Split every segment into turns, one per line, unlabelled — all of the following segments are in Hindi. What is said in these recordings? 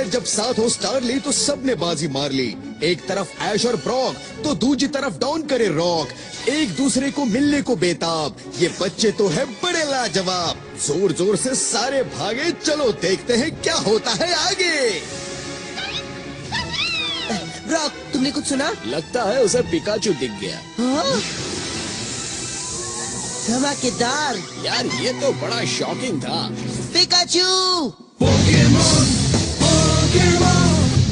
जब साथ हो स्टारली तो सबने बाजी मार ली। एक तरफ ऐश और ब्रॉक तो दूसरी तरफ डॉन करे रॉक, एक दूसरे को मिलने को बेताब। ये बच्चे तो है बड़े लाजवाब। जोर जोर से सारे भागे, चलो देखते हैं क्या होता है आगे।
ब्रॉक, तुमने कुछ सुना?
लगता है उसे पिकाचू दिख गया।
हाँ? धमाकेदार।
यार ये तो बड़ा शॉकिंग था।
Pikachu!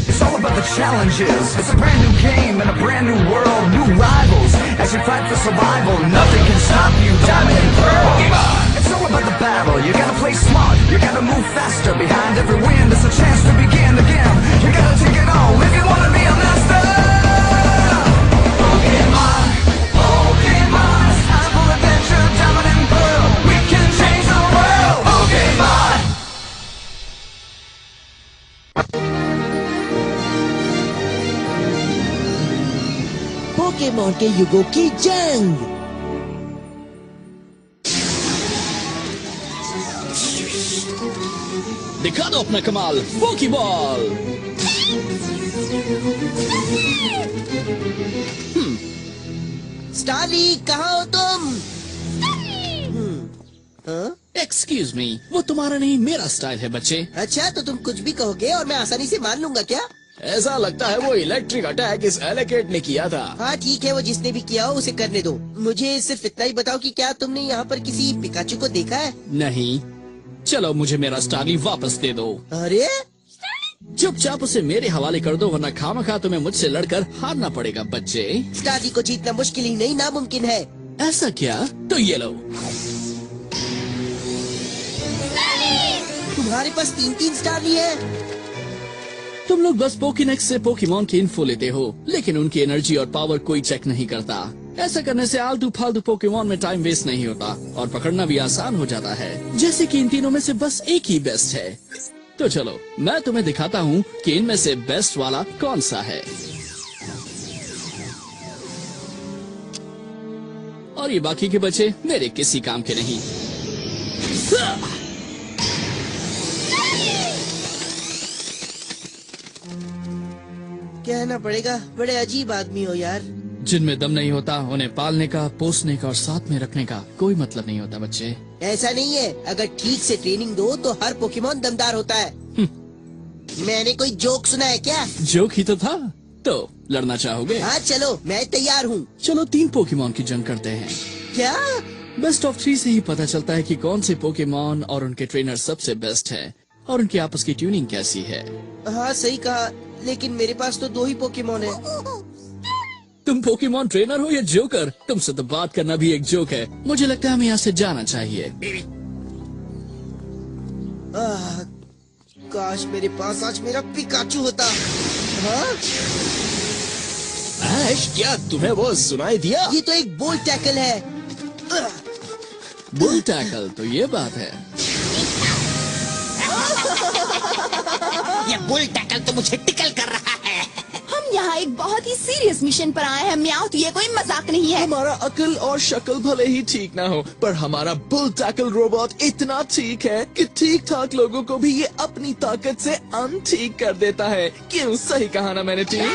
It's all about the challenges. It's a brand new game and a brand new world. New rivals as you fight for survival. Nothing can stop you. Diamond and Pearl. Pokemon! It's all about the battle. You gotta play smart. You gotta move faster. Behind every win, there's a chance to begin again. You gotta take it all if you wanna be a master. Pokemon, Pokemon. It's time for adventure. Diamond and Pearl. We can change the world. Pokemon.
Pokemon के युगों की जंग।
दिखा दो अपना कमाल, पोकीबॉल।
स्टारली, कहाँ हो तुम?
एक्सक्यूज मी, वो तुम्हारा नहीं मेरा स्टाइल है बच्चे।
अच्छा, तो तुम कुछ भी कहोगे और मैं आसानी से मान लूंगा क्या?
ऐसा लगता है वो इलेक्ट्रिक अटैक इस एलेकेट ने किया था।
हाँ ठीक है, वो जिसने भी किया हो उसे करने दो। मुझे सिर्फ इतना ही बताओ कि क्या तुमने यहाँ पर किसी पिकाचू को देखा है?
नहीं। चलो मुझे मेरा स्टारली वापस दे दो।
अरे
चुपचाप उसे मेरे हवाले कर दो, वरना खामखा तुम्हें मुझसे लड़कर हारना पड़ेगा बच्चे।
स्टारली को जीतना मुश्किल ही नहीं नामुमकिन है।
ऐसा क्या? तो ये लो।
तुम्हारे पास 3-3 स्टारली है।
तुम लोग बस पोकीनेक्स से पोकेमॉन की इन्फो लेते हो, लेकिन उनकी एनर्जी और पावर कोई चेक नहीं करता। ऐसा करने से आलतू फालतू पोकेमॉन में टाइम वेस्ट नहीं होता और पकड़ना भी आसान हो जाता है। जैसे कि इन तीनों में से बस एक ही बेस्ट है। तो चलो मैं तुम्हें दिखाता हूँ कि इनमें से बेस्ट वाला कौन सा है। और ये बाकी के बच्चे मेरे किसी काम के नहीं।
कहना पड़ेगा, बड़े अजीब आदमी हो यार।
जिनमें दम नहीं होता उन्हें पालने का, पोसने का और साथ में रखने का कोई मतलब नहीं होता बच्चे।
ऐसा नहीं है, अगर ठीक से ट्रेनिंग दो तो हर पोकेमॉन दमदार होता है। मैंने कोई जोक सुना है क्या?
जोक ही तो था। तो लड़ना चाहोगे?
हाँ चलो, मैं तैयार हूँ।
चलो 3 पोकेमॉन की जंग करते हैं।
क्या?
बेस्ट ऑफ 3 से ही पता चलता है कि कौन से पोकेमॉन और उनके ट्रेनर सबसे बेस्ट है और उनकी आपस की ट्यूनिंग कैसी है।
हाँ सही कहा, लेकिन मेरे पास तो 2 ही पोकेमॉन है।
तुम पोकेमॉन ट्रेनर हो या जोकर? तुमसे तो बात करना भी एक जोक है। मुझे लगता है हमें यहाँ से जाना चाहिए।
काश मेरे पास आज मेरा पिकाचू होता। हाँ?
ऐश, क्या तुम्हें वो सुनाई दिया?
ये तो एक बोल्ट टैकल है।
बुल टैकल, तो ये बात है।
ये बुल टैकल तो मुझे टिकल कर रहा है।
हम यहाँ एक बहुत ही सीरियस मिशन पर आए हैं म्याऊ, तो ये कोई मजाक नहीं है।
हमारा अकल और शक्ल भले ही ठीक ना हो, पर हमारा बुल टैकल रोबोट इतना ठीक है कि ठीक ठाक लोगों को भी ये अपनी ताकत से अनठीक कर देता है। क्यों, सही कहा ना मैंने टीम?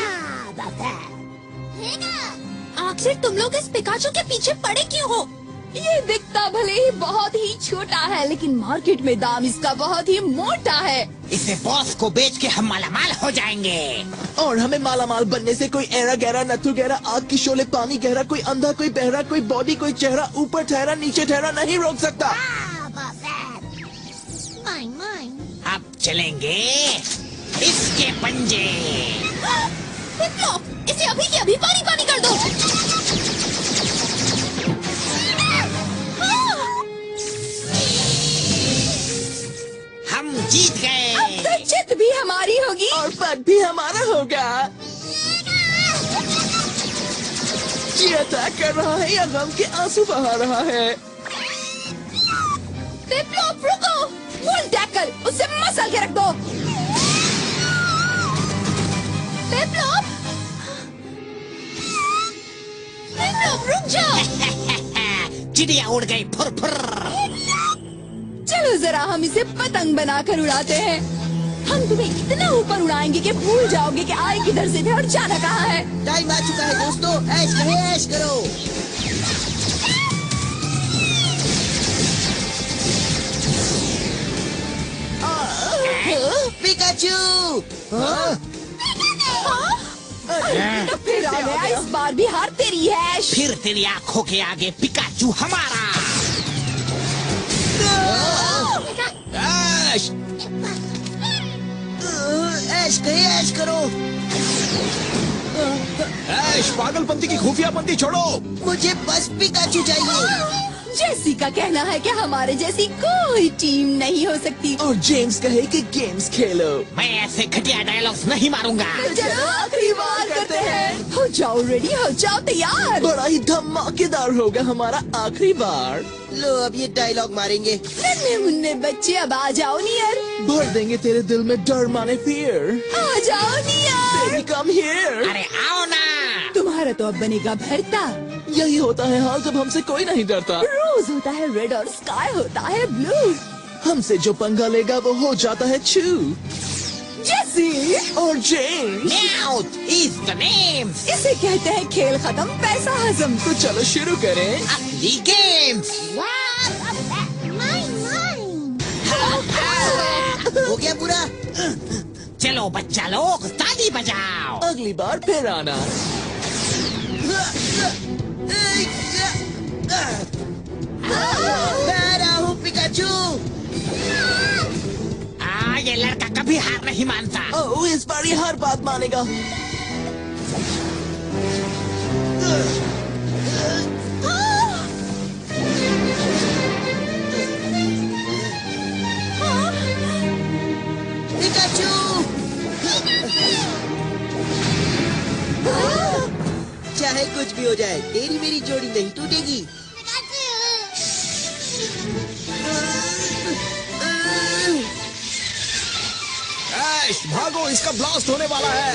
आखिर तुम लोग इस पिकाचू के पीछे पड़े क्यों हो? ये दिखता भले ही बहुत ही छोटा है, लेकिन मार्केट में दाम इसका बहुत ही मोटा है।
इसे बॉस को बेच के हम मालामाल हो जाएंगे।
और हमें मालामाल बनने से कोई एरा गहरा नथु गहरा, आग की शोले पानी गहरा, कोई अंधा कोई बहरा, कोई बॉडी कोई चेहरा, ऊपर ठहरा नीचे ठहरा नहीं रोक सकता।
अब चलेंगे इसके पंजे।
इसे अभी के अभी पानी पानी कर दो।
हम जीत गए।
अब तो जीत भी हमारी होगी
और पद भी हमारा होगा। ये अटैक कर रहा है या गम के आंसू बहा रहा है?
पिपलोप, रुको। बुल टैकल, उसे मसल के रख दो। पिपलोप, पिपलोप रुक जाओ।
चिड़िया उड़ गई फुर फुर।
चलो जरा हम इसे पतंग बनाकर उड़ाते हैं। हम तुम्हें इतना ऊपर उड़ाएंगे कि भूल जाओगे कि आए किधर से थे और जाना कहाँ है।
टाइम आ चुका है दोस्तों, ऐश करें, ऐश करो। पिकाचू!
तो फिर आ गया, इस बार भी हार तेरी है ऐश।
फिर तेरी आंखों के आगे पिकाचू हमारा।
ऐश!
ऐश करें, ऐश करो।
ऐश, पागलपंती की खुफियापंती छोड़ो।
मुझे बस पिकाचू चाहिए।
जेसी का कहना है कि हमारे जैसी कोई टीम नहीं हो सकती।
और जेम्स कहे कि गेम्स खेलो।
मैं ऐसे घटिया डायलॉग्स नहीं मारूंगा।
चलो आखिरी बार करते हैं। हो जाओ रेडी, हो जाओ तैयार।
बड़ा ही धमाकेदार होगा हमारा आखिरी बार।
लो अब ये डायलॉग मारेंगे।
नन्हे मुन्ने बच्चे अब आ जाओ नियर।
भर देंगे तेरे दिल में डर माने फियर।
आ जाओ नियर।
Baby, come here।
अरे आओ ना।
तुम्हारा तो अब बनेगा भरता।
यही होता है हाल जब हमसे कोई नहीं डरता।
रोज होता है रेड और स्काई होता है ब्लू।
हमसे जो पंगा लेगा वो हो जाता है चू।
जेसी
और James.
Meowth is the names.
इसे कहते हैं खेल खत्म पैसा हजम।
तो चलो शुरू करें।
असली गेम्स।
हो गया पूरा।
चलो बच्चा लोग ताली बजाओ।
अगली बार फिर आना।
मैं आ रहा हूँ पिकाचू।
ये लड़का कभी हार नहीं मानता।
ओह, इस बार ये हर बात मानेगा।
पिकाचू! चाहे कुछ भी हो जाए, तेरी मेरी जोड़ी नहीं टूटेगी।
ऐश भागो, इसका ब्लास्ट होने वाला है।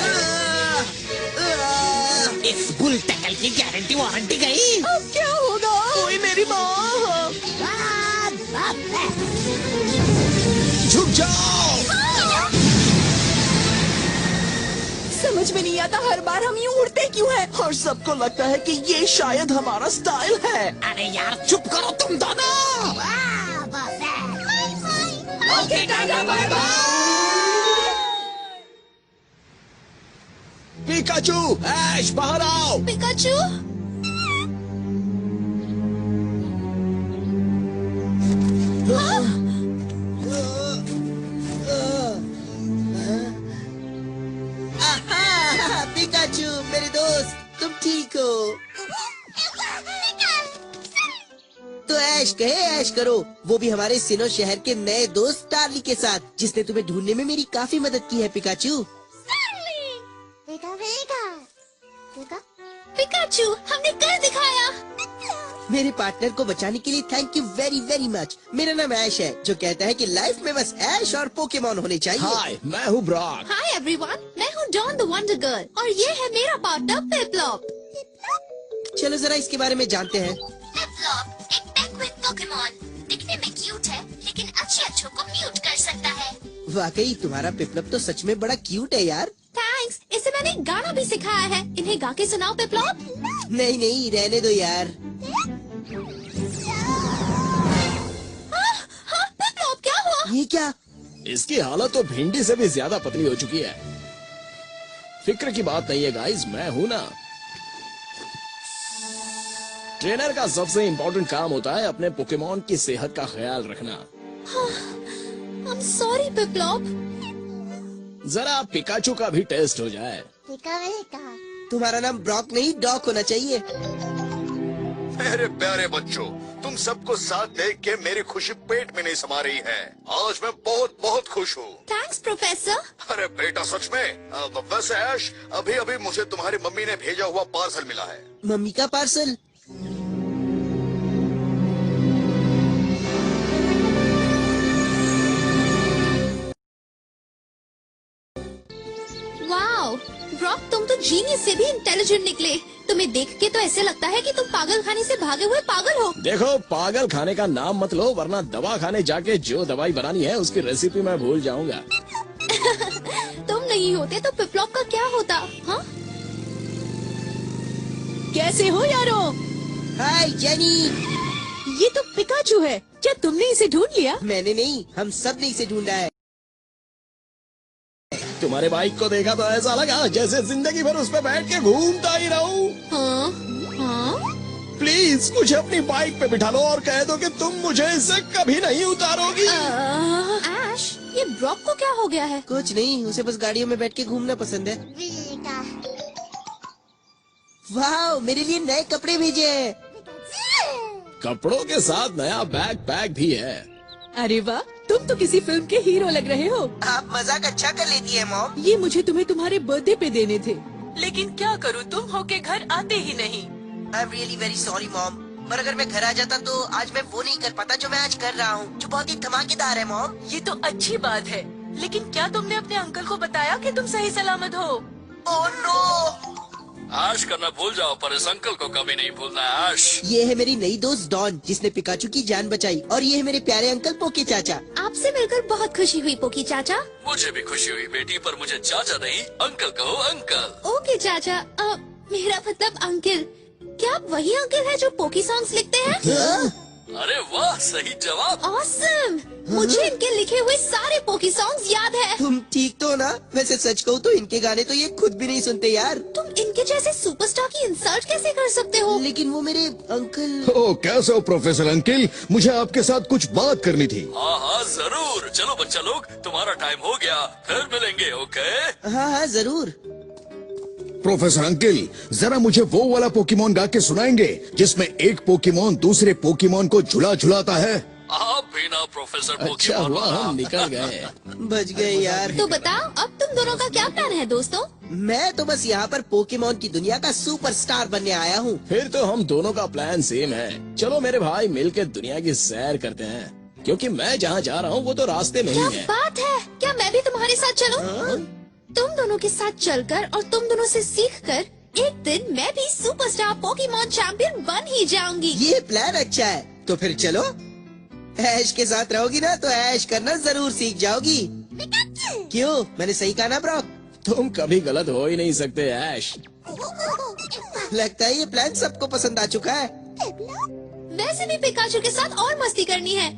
इस बुल टैकल की गारंटी वारंटी गई।
अब क्या होगा?
ओए मेरी माँ।
झुक जाओ।
समझ में नहीं आता हर बार हम यूं उड़ते क्यों हैं?
और सबको लगता है कि ये शायद हमारा स्टाइल है।
अरे यार चुप करो तुम दोनों।
Okay tata bye bye.
Pikachu, Ash बाहर आओ।
पिकाचू
आहा, पिकाचू मेरे दोस्त, तुम ठीक हो? तो ऐश कहे, ऐश करो। वो भी हमारे सिनो शहर के नए दोस्त स्टारली के साथ, जिसने तुम्हें ढूंढने में मेरी काफी मदद की है पिकाचू।
पिकाचू हमने कर दिखाया।
मेरे पार्टनर को बचाने के लिए thank you very very much. मेरा नाम ऐश है, जो कहता है कि लाइफ में बस ऐश और पोकेमॉन होने चाहिए।
हाय, मैं हूँ ब्रॉक।
हाय एवरीवन, मैं हूँ डॉन द वंडर गर्ल और ये है मेरा पार्टनर पिपलॉप।
चलो जरा इसके बारे में जानते हैं।
पिपलॉप एक पेंगुइन पोकेमॉन, दिखने में क्यूट है लेकिन अच्छे को म्यूट कर सकता है।
वाकई तुम्हारा पिपलप तो सच में बड़ा क्यूट है यार।
थैंक्स, इसे मैंने गाना भी सिखाया है। इन्हें गा के सुनाओ पिपलॉप।
नहीं नहीं, रहने दो यार।
हाँ पिपलॉप, क्या हुआ?
ये क्या?
इसकी हालत तो भिंडी से भी ज्यादा पतली हो चुकी है। फिक्र की बात नहीं है गाइस, मैं हूं ना। ट्रेनर का सबसे इम्पोर्टेंट काम होता है अपने पोकेमॉन की सेहत का ख्याल रखना।
I'm sorry पिपलॉप।
जरा पिकाचू का भी टेस्ट हो जाए।
तुम्हारा नाम ब्रॉक नहीं डॉक होना चाहिए।
मेरे प्यारे बच्चों, तुम सबको साथ देख के मेरी खुशी पेट में नहीं समा रही है। आज मैं बहुत बहुत खुश हूँ।
Thanks professor.
अरे बेटा सच में। वैसे ऐश, अभी अभी मुझे तुम्हारी मम्मी ने भेजा हुआ पार्सल मिला है।
मम्मी का पार्सल?
वाओ ब्रॉक, तुम तो जीनियस से भी इंटेलिजेंट निकले। तुम्हें देख के तो ऐसे लगता है कि तुम पागल खाने से भागे हुए पागल हो।
देखो, पागल खाने का नाम मत लो, वरना दवा खाने जाके जो दवाई बनानी है उसकी रेसिपी मैं भूल जाऊंगा।
तुम नहीं होते तो पिपलॉप का क्या होता? हाँ?
कैसे हो यारो?
हाय जेनी।
ये तो पिकाचू है। क्या तुमने इसे ढूंढ लिया?
मैंने नहीं, हम सब ने इसे ढूंढा है।
तुम्हारे बाइक को देखा तो ऐसा लगा जैसे जिंदगी भर उस पे बैठ के घूमता ही रहूं।
हाँ? हाँ?
प्लीज मुझे अपनी बाइक पे बिठा लो और कह दो कि तुम मुझे इससे कभी नहीं उतारोगी।
ऐश, ये ब्रॉक को क्या हो गया है?
कुछ नहीं, उसे बस गाड़ियों में बैठ के घूमना पसंद है। वाह, मेरे लिए नए कपड़े भेजे हैं।
कपड़ों के साथ नया बैग पैक भी है।
अरे वाह, तुम तो किसी फिल्म के हीरो लग रहे हो।
आप मजाक अच्छा कर लेती है मॉम।
ये मुझे तुम्हें तुम्हारे बर्थडे पे देने थे, लेकिन क्या करूँ, तुम होके घर आते ही नहीं।
I am really very sorry mom, पर अगर मैं घर आ जाता तो आज मैं वो नहीं कर पाता जो मैं आज कर रहा हूँ, जो बहुत ही धमाकेदार है मॉम।
ये तो अच्छी बात है, लेकिन क्या तुमने अपने अंकल को बताया कि तुम सही सलामत हो?
Oh no!
ऐश करना भूल जाओ, पर इस अंकल को कभी नहीं भूलना है। ऐश,
ये है मेरी नई दोस्त डॉन, जिसने पिकाचू की जान बचाई, और ये है मेरे प्यारे अंकल पोके चाचा।
आपसे मिलकर बहुत खुशी हुई पोकी चाचा।
मुझे भी खुशी हुई बेटी, पर मुझे चाचा नहीं अंकल कहो, अंकल।
ओके चाचा, मेरा मतलब अंकल। क्या आप वही अंकल है जो पोकी सॉन्ग्स लिखते हैं?
अरे वाह, सही जवाब।
ऑसम! मुझे इनके लिखे हुए सारे पोकी सॉन्ग्स याद है।
तुम ठीक तो हो ना? वैसे सच कहूँ तो इनके गाने तो ये खुद भी नहीं सुनते यार।
तुम इनके जैसे सुपरस्टार की इंसल्ट कैसे कर सकते हो?
लेकिन वो मेरे अंकल।
ओ कैसे हो प्रोफेसर अंकिल, मुझे आपके साथ कुछ बात करनी थी।
हाँ हाँ जरूर, चलो बच्चा लोग, तुम्हारा टाइम हो गया, फिर मिलेंगे। ओके?
हाँ हाँ जरूर।
प्रोफेसर अंकिल, जरा मुझे वो वाला पोकेमोन गा के सुनाएंगे जिसमें एक पोकेमोन दूसरे पोकेमोन को झुला झुलाता है।
आप भी ना प्रोफेसर
अच्छा
पोकेमॉन
हुआ
वाला।
हम निकल गए।
बच गए यार।
तो बताओ, अब तुम दोनों का क्या प्लान है दोस्तों?
मैं तो बस यहाँ पर पोकेमोन की दुनिया का सुपरस्टार बनने आया हूँ।
फिर तो हम दोनों का प्लान सेम है। चलो मेरे भाई मिलकर दुनिया की सैर करते हैं, क्योंकि मैं जहाँ जा रहा हूँ वो तो रास्ते में
क्या
ही है।
बात है, क्या मैं भी तुम्हारे साथ चलूं? तुम दोनों के साथ चलकर और तुम दोनों से सीखकर एक दिन मैं भी सुपरस्टार पोकेमोन चैंपियन बन ही जाऊंगी।
ये प्लान अच्छा है, तो फिर चलो। ऐश के साथ रहोगी ना तो ऐश करना जरूर सीख जाओगी। क्यों, मैंने सही कहा ना ब्रॉक?
तुम कभी गलत हो ही नहीं सकते ऐश।
लगता है ये प्लान सबको पसंद आ चुका है।
वैसे भी पिकाचू के साथ और मस्ती करनी है।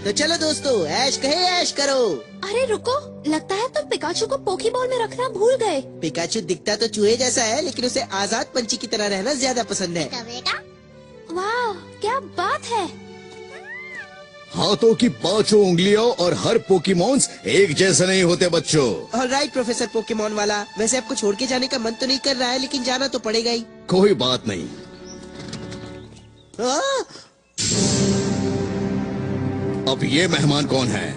तो चलो दोस्तों, ऐश कहे ऐश करो।
अरे रुको, लगता है तुम पिकाचू को पोकेबॉल में रखना भूल गए।
पिकाचू दिखता तो चूहे जैसा है, लेकिन उसे आजाद पंछी की तरह रहना ज्यादा पसंद है।
वाह, क्या बात है।
हाथों की 5 उंगलियों और हर पोकेमोन्स एक जैसे नहीं होते बच्चों।
ऑलराइट प्रोफेसर पोकेमोन वाला, वैसे आपको छोड़ के जाने का मन तो नहीं कर रहा है, लेकिन जाना तो पड़ेगा ही।
कोई बात नहीं। अब ये मेहमान कौन है?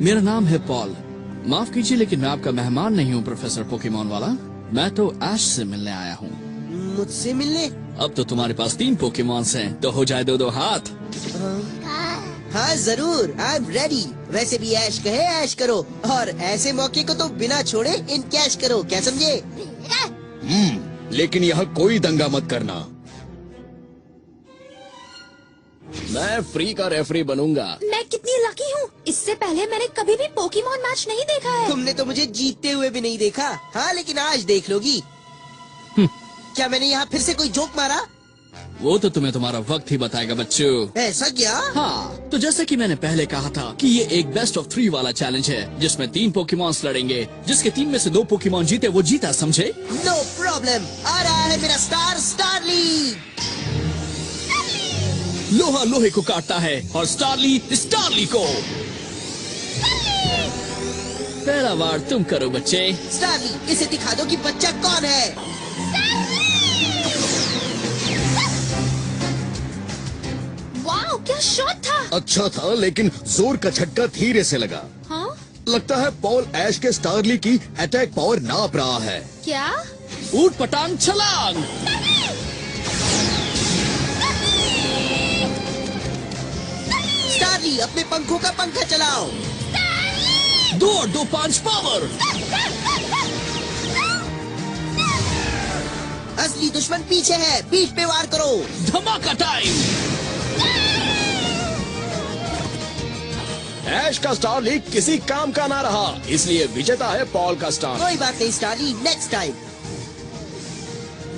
मेरा नाम है पॉल। माफ कीजिए, लेकिन मैं आपका मेहमान नहीं हूँ प्रोफेसर पोकेमॉन वाला। मैं तो ऐश से मिलने आया हूँ।
मुझसे मिलने?
अब तो तुम्हारे पास 3 पोकेमॉन्स हैं, तो हो जाए 2-2 हाथ।
हाँ जरूर, आई एम रेडी। वैसे भी ऐश कहे ऐश करो, और ऐसे मौके को तो बिना छोड़े इनकैश करो, क्या समझे?
लेकिन यहाँ कोई दंगा मत करना।
मैं फ्री का रेफरी बनूंगा।
मैं कितनी लकी हूँ, इससे पहले मैंने कभी भी पोकेमॉन मैच नहीं देखा है।
तुमने तो मुझे जीतते हुए भी नहीं देखा। हाँ, लेकिन आज देख लोगी। क्या मैंने यहाँ फिर से कोई जोक मारा?
वो तो तुम्हें तुम्हारा वक्त ही बताएगा बच्चों।
ऐसा क्या?
हाँ, तो जैसे कि मैंने पहले कहा था कि ये एक बेस्ट ऑफ 3 वाला चैलेंज है, जिसमें 3 पोकेमॉन्स लड़ेंगे। जिसके 3 में से 2 पोकेमॉन जीते वो जीता, समझे?
नो प्रॉब्लम, आ रहा है मेरा स्टार स्टारली।
लोहा लोहे को काटता है और स्टारली स्टारली को। पहला वार तुम करो बच्चे।
स्टारली, इसे दिखा दो कि बच्चा कौन है।
वाह, क्या शॉट था।
अच्छा था, लेकिन जोर का झटका धीरे से लगा।
हाँ?
लगता है पॉल ऐश के स्टारली की अटैक पावर नाप रहा है।
क्या?
ऊट पटांग छलांग।
स्टारली, अपने पंखों का पंखा चलाओ।
2 और 2 5 पावर।
असली दुश्मन पीछे है, पीठ पे वार करो।
धमाका टाइम।
ऐश का स्टार लीग किसी काम का ना रहा, इसलिए विजेता है पॉल का स्टार।
कोई बात नहीं स्टारली, next time.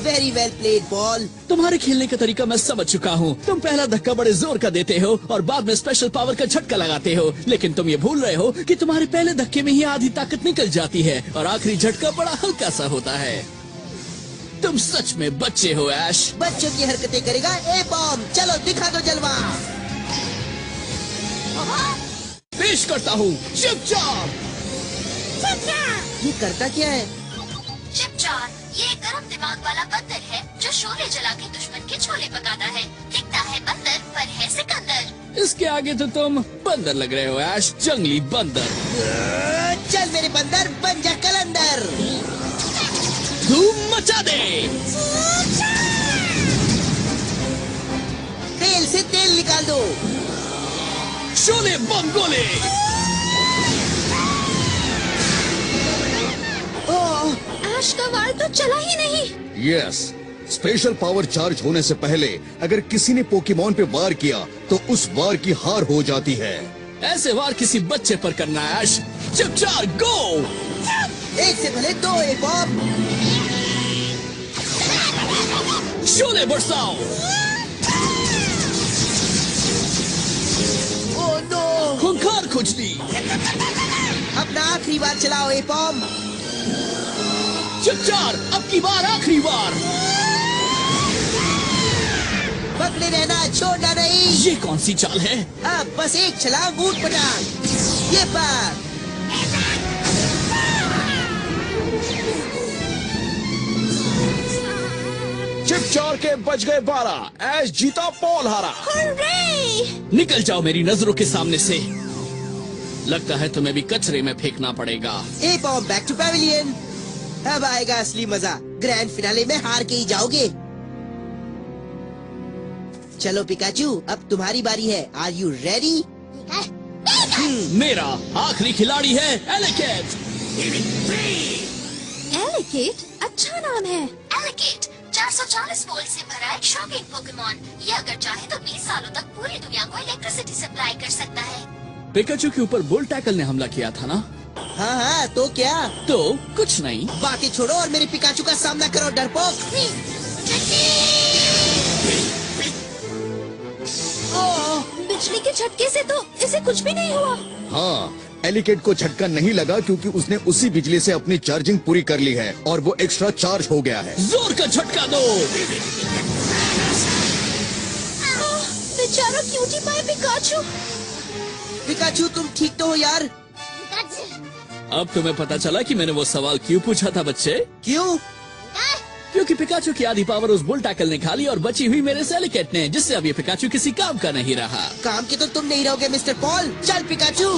Very well played Paul.
तुम्हारे खेलने का तरीका मैं समझ चुका हूँ। तुम पहला धक्का बड़े जोर का देते हो और बाद में स्पेशल पावर का झटका लगाते हो, लेकिन तुम ये भूल रहे हो कि तुम्हारे पहले धक्के में ही आधी ताकत निकल जाती है और आखिरी झटका बड़ा हल्का सा होता है। तुम सच में बच्चे हो ऐश।
बच्चों की हरकतें करेगा ए बॉम्ब, चलो दिखा दो जलवा।
पेश करता हूँ चिपचाप।
ये करता क्या है?
चिपचार ये एक गर्म दिमाग वाला बंदर है जो शोले जला के दुश्मन के छोले पकाता है। दिखता है बंदर पर है सिकंदर।
इसके आगे तो तुम बंदर लग रहे हो ऐश, जंगली बंदर।
चल मेरे बंदर बन जा कलंदर।
धूम मचा दे।
तेल से तेल निकाल दो।
शोले बम गोले।
ऐश का वार तो चला ही नहीं।
यस, स्पेशल पावर चार्ज होने से पहले अगर किसी ने पोकेमॉन पे वार किया तो उस वार की हार हो जाती है।
ऐसे वार किसी बच्चे पर करना है ऐश। चिपचार गो।
एक से भले दो ए बॉम्ब।
शोले बरसाओ।
Oh no.
खूंखार खुजली।
अपना आखिरी बार चलाओ ए बॉम्ब।
चिपचार अब की बार आखिरी बार।
पकड़े रहना, छोड़ना नहीं।
ये कौन सी चाल है?
अब बस एक छलांग ऊट पटांग। ये बात।
चिपचार के बच गए 12, ऐश जीता पॉल हारा।
निकल जाओ मेरी नजरों के सामने से। लगता है तुम्हें भी कचरे में फेंकना पड़ेगा।
ए बॉम्ब बैक टू पैविलियन। अब आएगा असली मजा। ग्रैंड फिनाले में हार के ही जाओगे। चलो पिकाचू, अब तुम्हारी बारी है। Are you ready?
मेरा आखिरी खिलाड़ी है एलिकेट।
एलिकेट अच्छा नाम है।
एलिकेट 440 वोल्ट से भरा एक शॉकिंग पोकेमॉन। ये अगर चाहे तो 20 सालों तक पूरी दुनिया को इलेक्ट्रिसिटी सप्लाई कर सकता है।
पिकाचू के ऊपर बुल टैकल ने हमला किया था ना?
हाँ हाँ, तो क्या?
तो कुछ नहीं।
बातें छोड़ो और मेरे पिकाचू का सामना करो डरपोक।
बिजली के झटके से तो इसे कुछ भी नहीं हुआ।
हाँ, एलिकेट को झटका नहीं लगा क्योंकि उसने उसी बिजली से अपनी चार्जिंग पूरी कर ली है और वो एक्स्ट्रा चार्ज हो गया है।
जोर का झटका दो।
बेचारा क्यूटी पाए पिकाचू।
पिकाचू तुम ठीक तो हो यार?
अब तुम्हें पता चला कि मैंने वो सवाल क्यों पूछा था बच्चे?
क्यों?
क्योंकि पिकाचू की आधी पावर उस बुल टैकल ने खा ली और बची हुई मेरे से एलिकेट ने, जिससे अब ये पिकाचू किसी काम का नहीं रहा।
काम के तो तुम नहीं रहोगे मिस्टर पॉल। चल पिकाचू।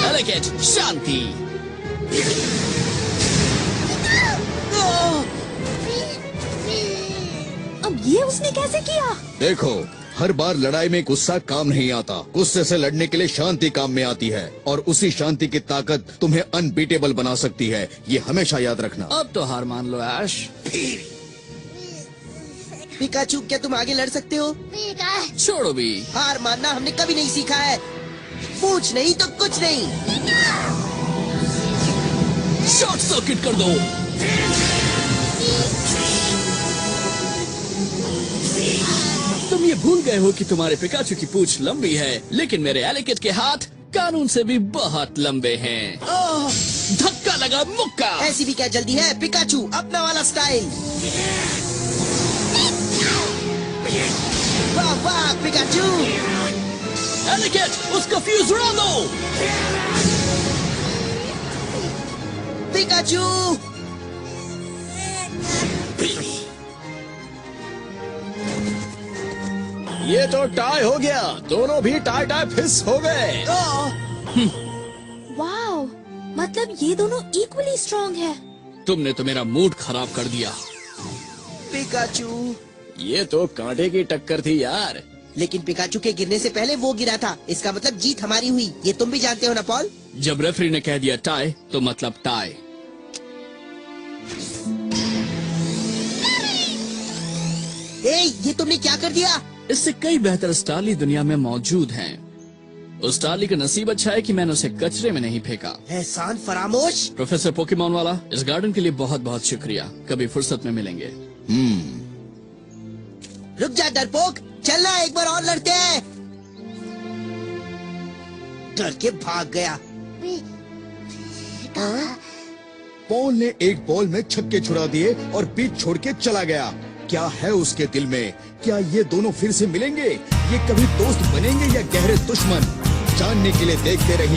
एलिकेट शांति।
अब ये उसने कैसे किया?
देखो, हर बार लड़ाई में गुस्सा काम नहीं आता। गुस्से से लड़ने के लिए शांति काम में आती है और उसी शांति की ताकत तुम्हें अनबीटेबल बना सकती है। ये हमेशा याद रखना।
अब तो हार मान लो ऐश।
पिकाचू क्या तुम आगे लड़ सकते हो?
छोड़ो भी।
हार मानना हमने कभी नहीं सीखा है। पूछ नहीं तो कुछ नहीं।
शॉर्ट सर्किट कर दो। तुम ये भूल गए हो कि तुम्हारे पिकाचू की पूंछ लंबी है, लेकिन मेरे एलिकेट के हाथ कानून से भी बहुत लंबे हैं। धक्का लगा मुक्का।
ऐसी भी क्या जल्दी है पिकाचू, अपना वाला स्टाइल। वाह वाह पिकाचू।
एलिकेट उसका फ्यूज उड़ा दो।
पिकाचू।
ये तो टाई हो गया। दोनों भी टाई टाई फिस हो गए।
वाओ, मतलब ये दोनों इक्वली स्ट्रांग है।
तुमने तो मेरा मूड खराब कर दिया।
पिकाचू।
ये तो कांटे की टक्कर थी यार।
लेकिन पिकाचू के गिरने से पहले वो गिरा था, इसका मतलब जीत हमारी हुई। ये तुम भी जानते हो ना पॉल?
जब रेफरी ने कह दिया टाई तो मतलब टाई।
ए, ये तुमने क्या कर दिया?
इससे कई बेहतर स्टारली दुनिया में मौजूद हैं। उस टार्ली का नसीब अच्छा है कि मैंने उसे कचरे में नहीं फेंका।
एहसान फरामोश। प्रोफेसर
पोकेमॉन वाला, इस गार्डन के लिए बहुत बहुत शुक्रिया। कभी फुर्सत में मिलेंगे।
रुक जा डरपोक, चलना एक बार और लड़ते हैं। डर के भाग गया।
पॉल ने एक बॉल में छक्के छुड़ा दिए और पिच छोड़ के चला गया। क्या है उसके दिल में? क्या ये दोनों फिर से मिलेंगे? ये कभी दोस्त बनेंगे या गहरे दुश्मन? जानने के लिए देखते रहिए